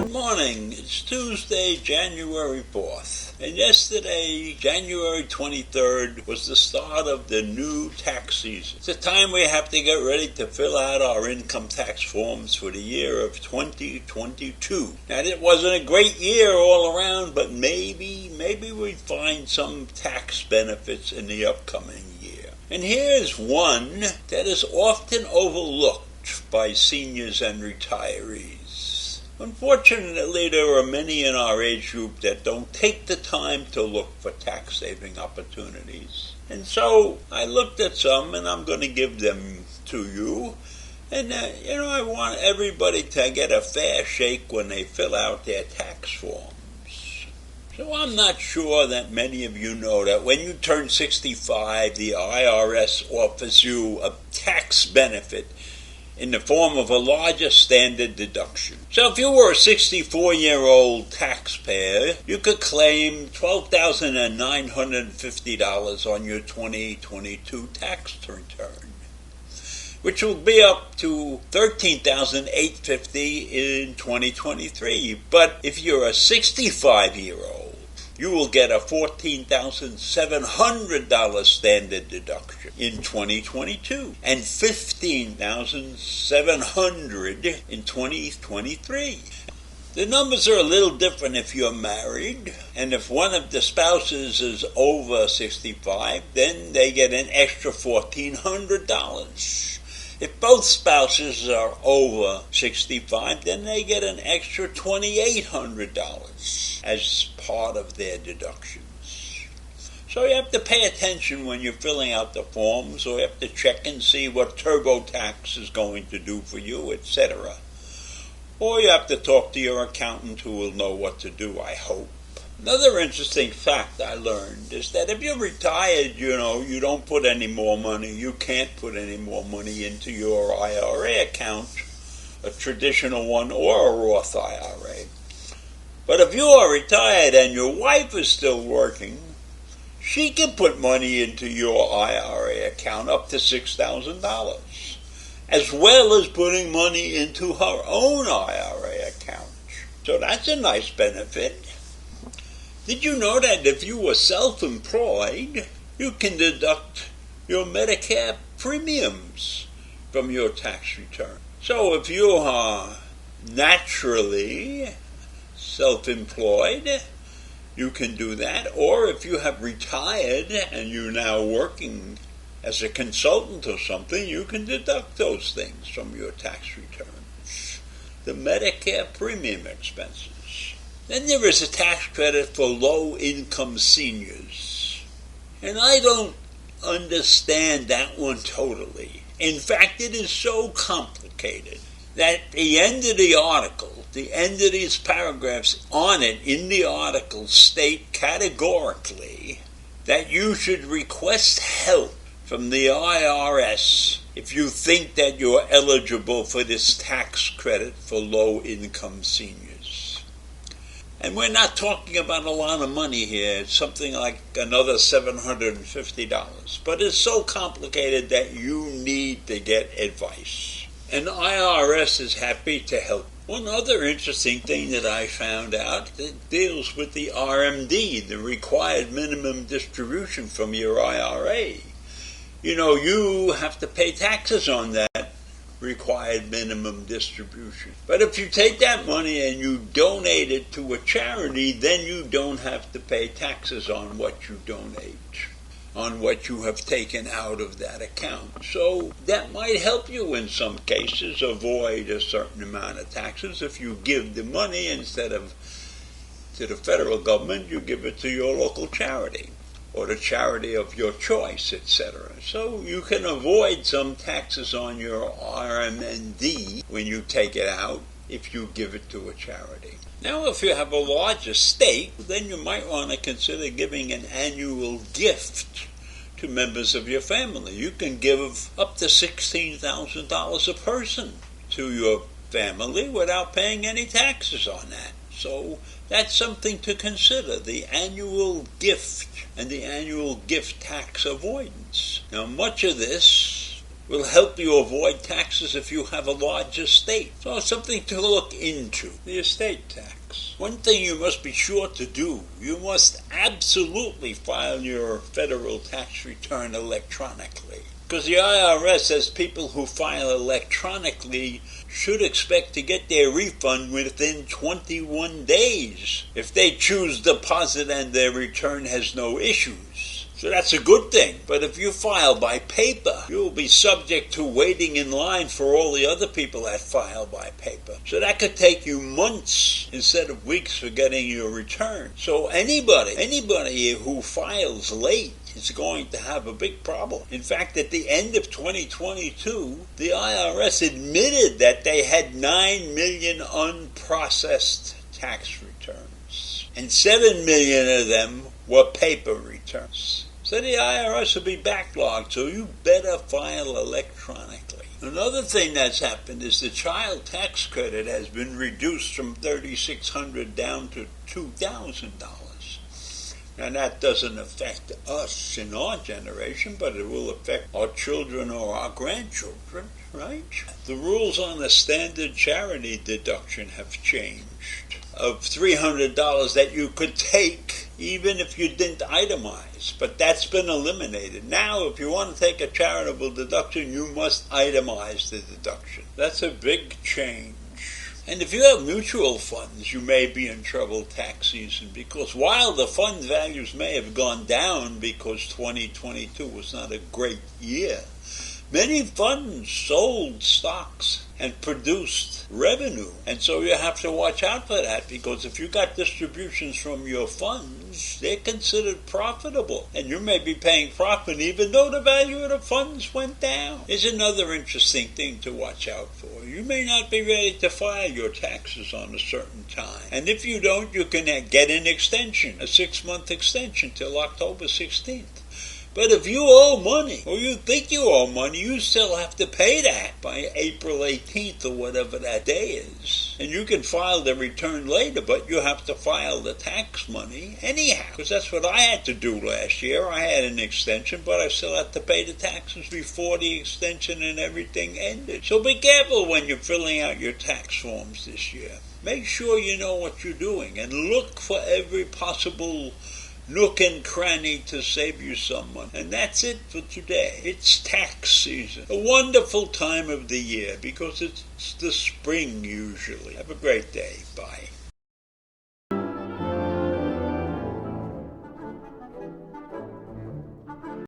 Good morning. It's Tuesday, January 4th. And yesterday, January 23rd, was the start of the new tax season. It's a time we have to get ready to fill out our income tax forms for the year of 2022. Now, it wasn't a great year all around, but maybe we find some tax benefits in the upcoming year. And here's one that is often overlooked by seniors and retirees. Unfortunately, there are many in our age group that don't take the time to look for tax-saving opportunities. And so I looked at some, and I'm going to give them to you. And, I want everybody to get a fair shake when they fill out their tax forms. So I'm not sure that many of you know that when you turn 65, the IRS offers you a tax benefit in the form of a larger standard deduction. So if you were a 64-year-old taxpayer, you could claim $12,950 on your 2022 tax return, which will be up to $13,850 in 2023. But if you're a 65-year-old, you will get a $14,700 standard deduction in 2022 and $15,700 in 2023. The numbers are a little different if you're married, and if one of the spouses is over 65, then they get an extra $1,400. If both spouses are over 65, then they get an extra $2,800 as part of their deductions. So you have to pay attention when you're filling out the forms, or you have to check and see what TurboTax is going to do for you, etc. Or you have to talk to your accountant who will know what to do, I hope. Another interesting fact I learned is that if you're retired, you don't put any more money, you can't put any more money into your IRA account, a traditional one or a Roth IRA. But if you are retired and your wife is still working, she can put money into your IRA account up to $6,000, as well as putting money into her own IRA account. So that's a nice benefit. Did you know that if you were self-employed, you can deduct your Medicare premiums from your tax return? So if you are naturally self-employed, you can do that. Or if you have retired and you're now working as a consultant or something, you can deduct those things from your tax returns. The Medicare premium expenses. Then there is a tax credit for low-income seniors. And I don't understand that one totally. In fact, it is so complicated that the end of the article, the end of these paragraphs on it in the article state categorically that you should request help from the IRS if you think that you're eligible for this tax credit for low-income seniors. And we're not talking about a lot of money here. It's something like another $750. But it's so complicated that you need to get advice. And the IRS is happy to help. One other interesting thing that I found out that deals with the RMD, the required minimum distribution from your IRA. You have to pay taxes on that required minimum distribution. But if you take that money and you donate it to a charity, then you don't have to pay taxes on what you donate, on what you have taken out of that account. So that might help you in some cases avoid a certain amount of taxes. If you give the money instead of to the federal government, you give it to your local charity, or the charity of your choice, etc. So you can avoid some taxes on your RMD when you take it out if you give it to a charity. Now, if you have a large estate, then you might want to consider giving an annual gift to members of your family. You can give up to $16,000 a person to your family without paying any taxes on that. So that's something to consider, the annual gift and the annual gift tax avoidance. Now, much of this will help you avoid taxes if you have a large estate. So something to look into, the estate tax. One thing you must be sure to do, you must absolutely file your federal tax return electronically. Because the IRS says people who file electronically should expect to get their refund within 21 days if they choose deposit and their return has no issues. So that's a good thing. But if you file by paper, you will be subject to waiting in line for all the other people that file by paper. So that could take you months instead of weeks for getting your return. So anybody who files late is going to have a big problem. In fact, at the end of 2022, the IRS admitted that they had 9 million unprocessed tax returns, and 7 million of them were paper returns. So the IRS will be backlogged, so you better file electronically. Another thing that's happened is the child tax credit has been reduced from $3,600 down to $2,000. And that doesn't affect us in our generation, but it will affect our children or our grandchildren, right? The rules on the standard charity deduction have changed. Of $300 that you could take even if you didn't itemize, but that's been eliminated. Now, if you want to take a charitable deduction, you must itemize the deduction. That's a big change. And if you have mutual funds, you may be in trouble tax season, because while the fund values may have gone down because 2022 was not a great year, many funds sold stocks and produced revenue. And so you have to watch out for that, because if you got distributions from your funds, they're considered profitable. And you may be paying profit even though the value of the funds went down. There's another interesting thing to watch out for. You may not be ready to file your taxes on a certain time. And if you don't, you can get an extension, a 6-month extension till October 16th. But if you owe money, or you think you owe money, you still have to pay that by April 18th or whatever that day is. And you can file the return later, but you have to file the tax money anyhow. Because that's what I had to do last year. I had an extension, but I still had to pay the taxes before the extension and everything ended. So be careful when you're filling out your tax forms this year. Make sure you know what you're doing, and look for every possible nook and cranny to save you some money. And that's it for today. It's tax season. A wonderful time of the year, because it's the spring usually. Have a great day. Bye.